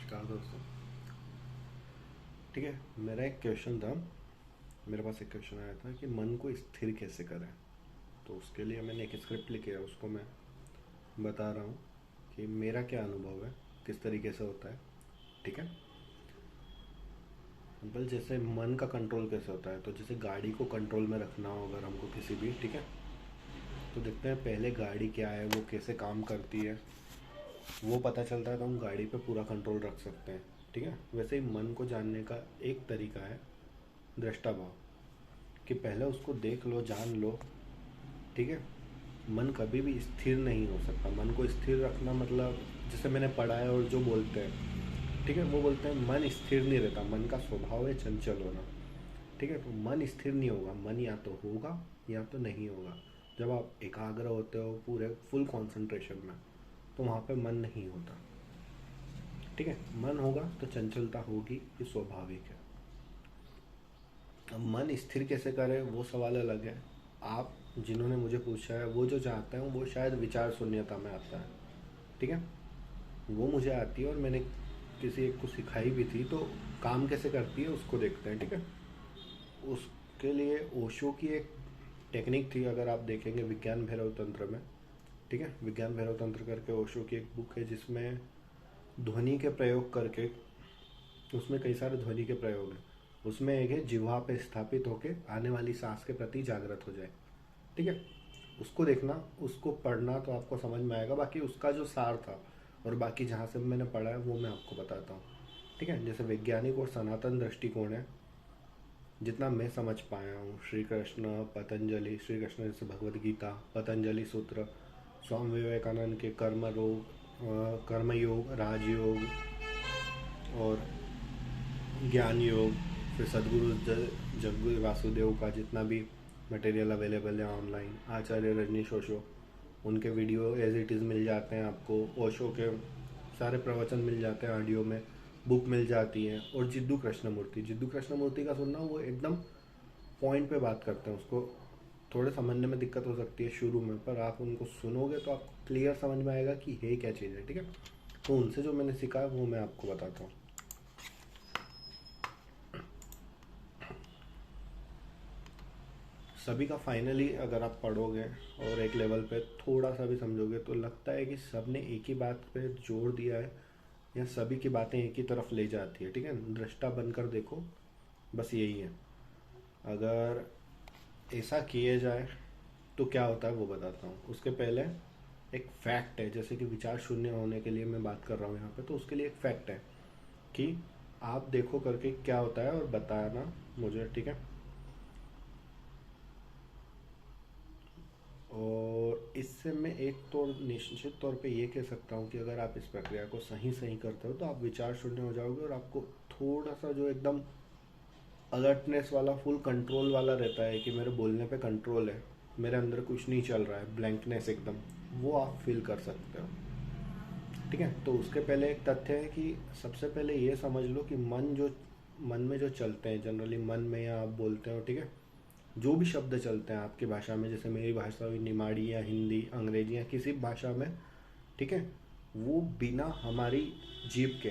नमस्कार दोस्तों। ठीक है, मेरा एक क्वेश्चन था। मेरे पास एक क्वेश्चन आया था कि मन को स्थिर कैसे करें। तो उसके लिए मैंने एक स्क्रिप्ट लिखी है, उसको मैं बता रहा हूँ कि मेरा क्या अनुभव है, किस तरीके से होता है। ठीक है, सिंपल जैसे मन का कंट्रोल कैसे होता है, तो जैसे गाड़ी को कंट्रोल में रखना हो अगर हमको किसी भी, ठीक है, तो देखते हैं पहले गाड़ी क्या है, वो कैसे काम करती है, वो पता चलता है तो हम गाड़ी पे पूरा कंट्रोल रख सकते हैं। ठीक है, वैसे ही मन को जानने का एक तरीका है दृष्टा भाव, कि पहले उसको देख लो, जान लो। ठीक है, मन कभी भी स्थिर नहीं हो सकता। मन को स्थिर रखना मतलब, जैसे मैंने पढ़ा है और जो बोलते हैं, ठीक है, वो बोलते हैं मन स्थिर नहीं रहता, मन का स्वभाव है चंचल होना। ठीक है, तो मन स्थिर नहीं होगा, मन या तो होगा या तो नहीं होगा। जब आप एकाग्र होते हो पूरे फुल कंसंट्रेशन में, तो वहाँ पे मन नहीं होता। ठीक है, मन होगा तो चंचलता होगी, ये स्वाभाविक है। अब मन स्थिर कैसे करें वो सवाल अलग है। आप जिन्होंने मुझे पूछा है वो जो चाहते हैं वो शायद विचार शून्यता में आता है। ठीक है, वो मुझे आती है और मैंने किसी एक को सिखाई भी थी, तो काम कैसे करती है उसको देखते हैं। ठीक है, उसके लिए ओशो की एक टेक्निक थी, अगर आप देखेंगे विज्ञान भैरव तंत्र में। ठीक है, विज्ञान भैरव तंत्र करके ओशो की एक बुक है जिसमें ध्वनि के प्रयोग करके, उसमें कई सारे ध्वनि के प्रयोग हैं। उसमें एक है जिह्वा पे स्थापित होके आने वाली सांस के प्रति जागृत हो जाए। ठीक है, उसको देखना, उसको पढ़ना तो आपको समझ में आएगा। बाकी उसका जो सार था और बाकी जहाँ से मैंने पढ़ा है वो मैं आपको बताता हूँ। ठीक है, जैसे वैज्ञानिक और सनातन दृष्टिकोण है, जितना मैं समझ पाया हूँ, श्री कृष्ण, पतंजलि, श्री कृष्ण जैसे भगवद गीता, पतंजलि सूत्र, स्वामी विवेकानंद के कर्मयोग, राजयोग और ज्ञान योग, फिर सदगुरु जगगुरु वासुदेव का जितना भी मटेरियल अवेलेबल है ऑनलाइन, आचार्य रजनीश ओशो, उनके वीडियो एज इट इज़ मिल जाते हैं आपको। ओशो के सारे प्रवचन मिल जाते हैं ऑडियो में, बुक मिल जाती है। और जिद्दू कृष्णमूर्ति का सुनना, वो एकदम पॉइंट पे बात करते हैं। उसको थोड़े समझने में दिक्कत हो सकती है शुरू में, पर आप उनको सुनोगे तो आपको क्लियर समझ में आएगा कि है क्या चीज़ है। ठीक है, तो उनसे जो मैंने सीखा है वो मैं आपको बताता हूँ। सभी का फाइनली अगर आप पढ़ोगे और एक लेवल पे थोड़ा सा भी समझोगे, तो लगता है कि सब ने एक ही बात पे जोर दिया है, या सभी की बातें एक ही तरफ ले जाती है। ठीक है, दृष्टा बनकर देखो, बस यही है। अगर ऐसा किए जाए तो क्या होता है वो बताता हूँ। उसके पहले एक फैक्ट है, जैसे कि विचार शून्य होने के लिए मैं बात कर रहा हूँ यहाँ पे, तो उसके लिए एक फैक्ट है कि आप देखो करके क्या होता है और बताना मुझे। ठीक है, और इससे मैं एक तो निश्चित तौर पे ये कह सकता हूँ कि अगर आप इस प्रक्रिया को सही सही करते हो तो आप विचार शून्य हो जाओगे, और आपको थोड़ा सा जो एकदम अलर्टनेस वाला, फुल कंट्रोल वाला रहता है कि मेरे बोलने पे कंट्रोल है, मेरे अंदर कुछ नहीं चल रहा है, ब्लैंकनेस एकदम, वो आप फील कर सकते हो। ठीक है, तो उसके पहले एक तथ्य है कि सबसे पहले ये समझ लो कि मन में जो चलते हैं जनरली, मन में या आप बोलते हो, ठीक है, जो भी शब्द चलते हैं आपकी भाषा में, जैसे मेरी भाषा हुई निमाड़ी या हिंदी, अंग्रेजी या किसी भाषा में, ठीक है, वो बिना हमारी जीभ के,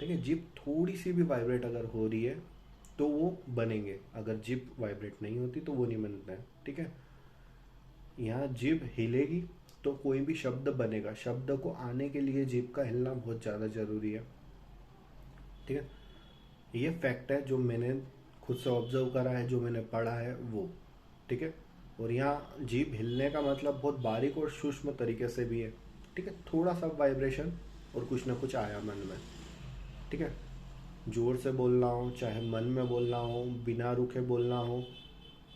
ठीक है, जीभ थोड़ी सी भी वाइब्रेट अगर हो रही है तो वो बनेंगे, अगर जीभ वाइब्रेट नहीं होती तो वो नहीं बनते हैं। ठीक है, यहाँ जीभ हिलेगी तो कोई भी शब्द बनेगा। शब्द को आने के लिए जीभ का हिलना बहुत ज़्यादा ज़रूरी है। ठीक है, ये फैक्ट है जो मैंने खुद से ऑब्जर्व करा है, जो मैंने पढ़ा है वो। ठीक है, और यहाँ जीभ हिलने का मतलब बहुत बारीक और सूक्ष्म तरीके से भी है। ठीक है, थोड़ा सा वाइब्रेशन और कुछ ना कुछ आया मन में। ठीक है, जोर से बोलना हो, चाहे मन में बोलना हो, बिना रुके बोलना हो,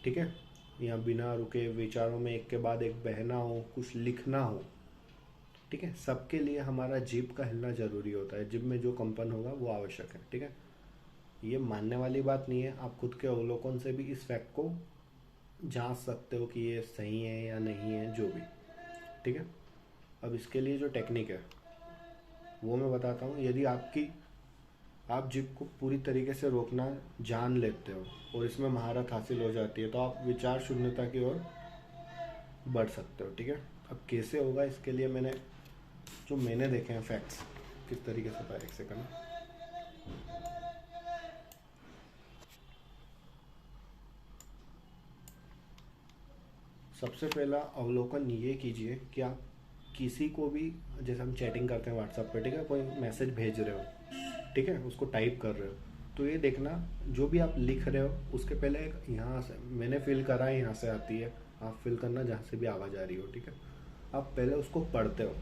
ठीक है, या बिना रुके विचारों में एक के बाद एक बहना हो, कुछ लिखना हो, ठीक है, सबके लिए हमारा जीभ का हिलना जरूरी होता है। जीभ में जो कंपन होगा वो आवश्यक है। ठीक है, ये मानने वाली बात नहीं है, आप खुद के अवलोकन से भी इस फैक्ट को जांच सकते हो कि ये सही है या नहीं है, जो भी। ठीक है, अब इसके लिए जो टेक्निक है वो मैं बताता हूँ। यदि आप जीभ को पूरी तरीके से रोकना जान लेते हो और इसमें महारत हासिल हो जाती है, तो आप विचार शून्यता की ओर बढ़ सकते हो। ठीक है, अब कैसे होगा, इसके लिए मैंने देखे हैं फैक्ट्स, किस तरीके से एक सेकंड। सबसे पहला अवलोकन ये कीजिए कि आप किसी को भी, जैसे हम चैटिंग करते हैं व्हाट्सएप पे, ठीक है, कोई मैसेज भेज रहे हो, ठीक है, उसको टाइप कर रहे हो, तो ये देखना जो भी आप लिख रहे हो उसके पहले एक यहाँ से मैंने फिल करा है, यहाँ से आती है, आप फिल करना जहाँ से भी आवाज़ आ रही हो, ठीक है। आप पहले उसको पढ़ते हो,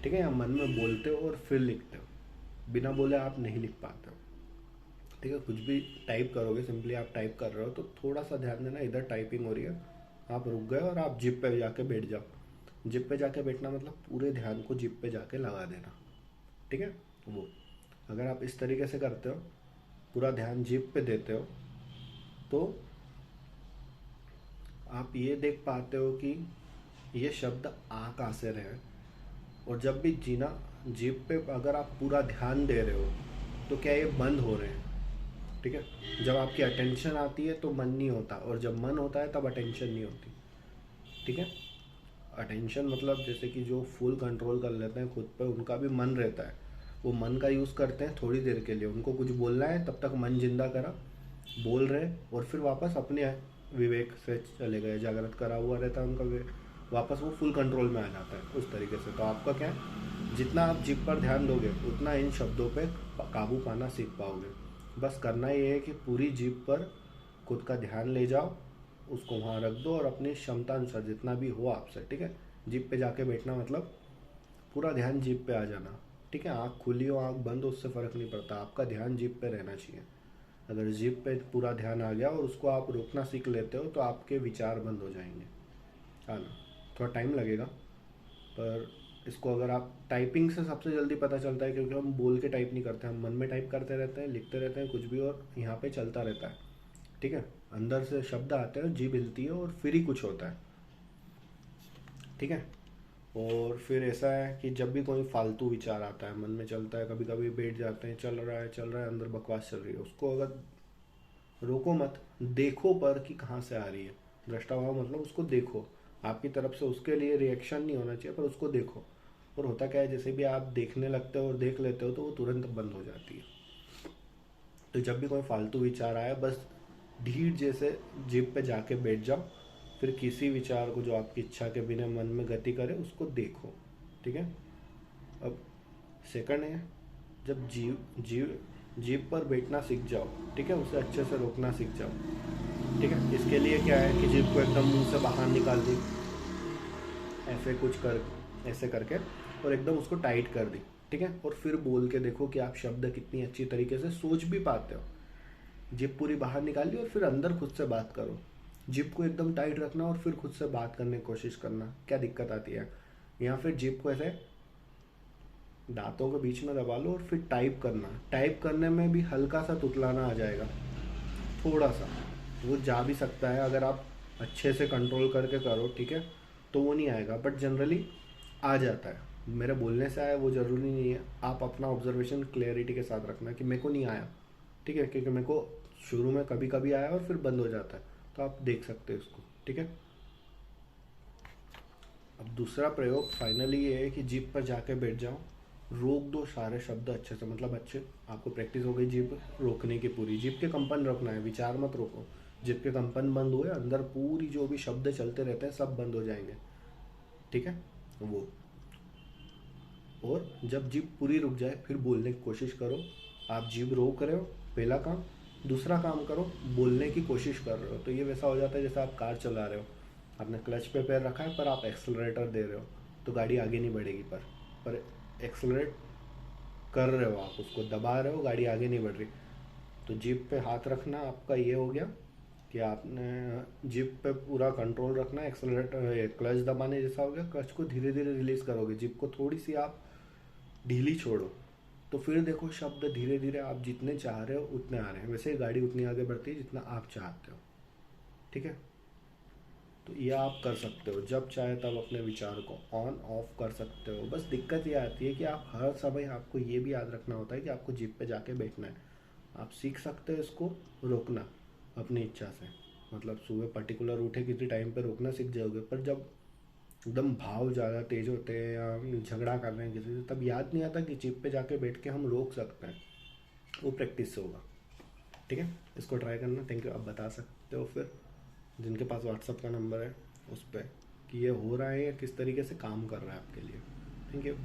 ठीक है, या मन में बोलते हो और फिर लिखते हो। बिना बोले आप नहीं लिख पाते हो, ठीक है। कुछ भी टाइप करोगे, सिंपली आप टाइप कर रहे हो तो थोड़ा सा ध्यान देना, इधर टाइपिंग हो रही है, आप रुक गए और आप जिप पे जाके बैठ जाओ। जिप पे जाके बैठना मतलब पूरे ध्यान को जिप पे जाके लगा देना, ठीक है। वो अगर आप इस तरीके से करते हो, पूरा ध्यान जिप पे देते हो, तो आप ये देख पाते हो कि ये शब्द आ कहाँ से रहे हैं। और जब भी जीना जिप पे अगर आप पूरा ध्यान दे रहे हो तो क्या ये बंद हो रहे हैं, ठीक है। जब आपकी अटेंशन आती है तो मन नहीं होता, और जब मन होता है तब अटेंशन नहीं होती, ठीक है। अटेंशन मतलब जैसे कि जो फुल कंट्रोल कर लेते हैं खुद पे, उनका भी मन रहता है, वो मन का यूज़ करते हैं थोड़ी देर के लिए, उनको कुछ बोलना है तब तक मन जिंदा करा, बोल रहे, और फिर वापस अपने विवेक से चले गए, जागृत करा हुआ रहता है उनका वापस वो फुल कंट्रोल में आ जाता है उस तरीके से। तो आपका क्या है, जितना आप जिप पर ध्यान दोगे उतना इन शब्दों पे काबू पाना सीख पाओगे। बस करना ये है कि पूरी जीप पर खुद का ध्यान ले जाओ, उसको वहाँ रख दो और अपनी क्षमता अनुसार जितना भी हो आपसे, ठीक है। जीप पे जाके बैठना मतलब पूरा ध्यान जीप पे आ जाना, ठीक है। आँख खुली हो आँख बंद हो उससे फ़र्क नहीं पड़ता, आपका ध्यान जीप पे रहना चाहिए। अगर जीप पे पूरा ध्यान आ गया और उसको आप रोकना सीख लेते हो तो आपके विचार बंद हो जाएंगे। हाँ ना, थोड़ा टाइम लगेगा, पर इसको अगर आप टाइपिंग से सबसे जल्दी पता चलता है, क्योंकि हम बोल के टाइप नहीं करते, हम मन में टाइप करते रहते हैं, लिखते रहते हैं कुछ भी, और यहाँ पे चलता रहता है, ठीक है। अंदर से शब्द आते हैं, जीभ हिलती है और फिर ही कुछ होता है, ठीक है। और फिर ऐसा है कि जब भी कोई फालतू विचार आता है मन में, चलता है, कभी कभी बैठ जाते हैं, चल रहा है अंदर बकवास चल रही है, उसको अगर रोको मत, देखो पर कि कहाँ से आ रही है। दृष्टाभाव मतलब उसको देखो, आपकी तरफ से उसके लिए रिएक्शन नहीं होना चाहिए, पर उसको देखो। और होता क्या है, जैसे भी आप देखने लगते हो और देख लेते हो तो वो तुरंत बंद हो जाती है। तो जब भी कोई फालतू विचार आया, बस धीर जैसे जीप पे जाके बैठ जाओ, फिर किसी विचार को जो आपकी इच्छा के बिना मन में गति करे उसको देखो, ठीक है। अब सेकंड है, जब जीव जीव जीप पर बैठना सीख जाओ, ठीक है, उसे अच्छे से रोकना सीख जाओ, ठीक है। इसके लिए क्या है कि जीप को एकदम मुंह से बाहर निकाल दी, ऐसे कुछ कर, ऐसे करके, और एकदम उसको टाइट कर दी, ठीक है। और फिर बोल के देखो कि आप शब्द कितनी अच्छी तरीके से सोच भी पाते हो। जिप पूरी बाहर निकाली और फिर अंदर खुद से बात करो। जिप को एकदम टाइट रखना और फिर खुद से बात करने की कोशिश करना, क्या दिक्कत आती है। या फिर जिप को ऐसे दांतों के बीच में दबा लो और फिर टाइप करना, टाइप करने में भी हल्का सा तुतलाना आ जाएगा, थोड़ा सा, वो जा भी सकता है अगर आप अच्छे से कंट्रोल करके करो, ठीक है, तो वो नहीं आएगा, बट जनरली आ जाता है। मेरे बोलने से आया वो ज़रूरी नहीं है, आप अपना ऑब्जर्वेशन क्लियरिटी के साथ रखना कि मेरे को नहीं आया, ठीक है, क्योंकि मेरे को शुरू में कभी कभी आया और फिर बंद हो जाता है, तो आप देख सकते हो इसको, ठीक है। अब दूसरा प्रयोग फाइनली ये है कि जीप पर जाके बैठ जाओ, रोक दो सारे शब्द अच्छे से, मतलब अच्छे, आपको प्रैक्टिस हो गई जीप रोकने की पूरी, जीप के कंपन रोकना है, विचार मत रोको। जीप के कंपन बंद हुए, अंदर पूरी जो भी शब्द चलते रहते हैं सब बंद हो जाएंगे, ठीक है। वो, और जब जीप पूरी रुक जाए फिर बोलने की कोशिश करो। आप जीप रोक रहे हो, पहला काम। दूसरा काम करो, बोलने की कोशिश कर रहे हो, तो ये वैसा हो जाता है जैसे आप कार चला रहे हो, आपने क्लच पे पैर रखा है पर आप एक्सेलरेटर दे रहे हो, तो गाड़ी आगे नहीं बढ़ेगी, पर एक्सेलरेट कर रहे हो, आप उसको दबा रहे हो, गाड़ी आगे नहीं बढ़ रही। तो जीप पे हाथ रखना आपका ये हो गया कि आपने जीप पे पूरा कंट्रोल रखना, एक्सेलरेटर क्लच दबाने जैसा हो गया। क्लच को धीरे धीरे रिलीज करोगे, जीप को थोड़ी सी आप ढीली छोड़ो, तो फिर देखो शब्द धीरे धीरे आप जितने चाह रहे हो उतने आ रहे हैं, वैसे ही गाड़ी उतनी आगे बढ़ती है जितना आप चाहते हो, ठीक है। तो ये आप कर सकते हो, जब चाहे तब अपने विचार को ऑन ऑफ कर सकते हो। बस दिक्कत ये आती है कि आप हर समय, आपको ये भी याद रखना होता है कि आपको जीप पे जाके बैठना है। आप सीख सकते हो इसको रोकना अपनी इच्छा से, मतलब सुबह पर्टिकुलर उठे किसी टाइम पे रोकना सीख जाओगे, पर जब एकदम भाव ज़्यादा तेज होते हैं या झगड़ा कर रहे हैं किसी से, तब याद नहीं आता कि चिप पे जाके बैठ के हम रोक सकते हैं। वो प्रैक्टिस से होगा। ठीक है, इसको ट्राई करना। Thank you. आप बता सकते हो फिर जिनके पास व्हाट्सअप का नंबर है उस पर कि ये हो रहा है या किस तरीके से काम कर रहा है आपके लिए। Thank you.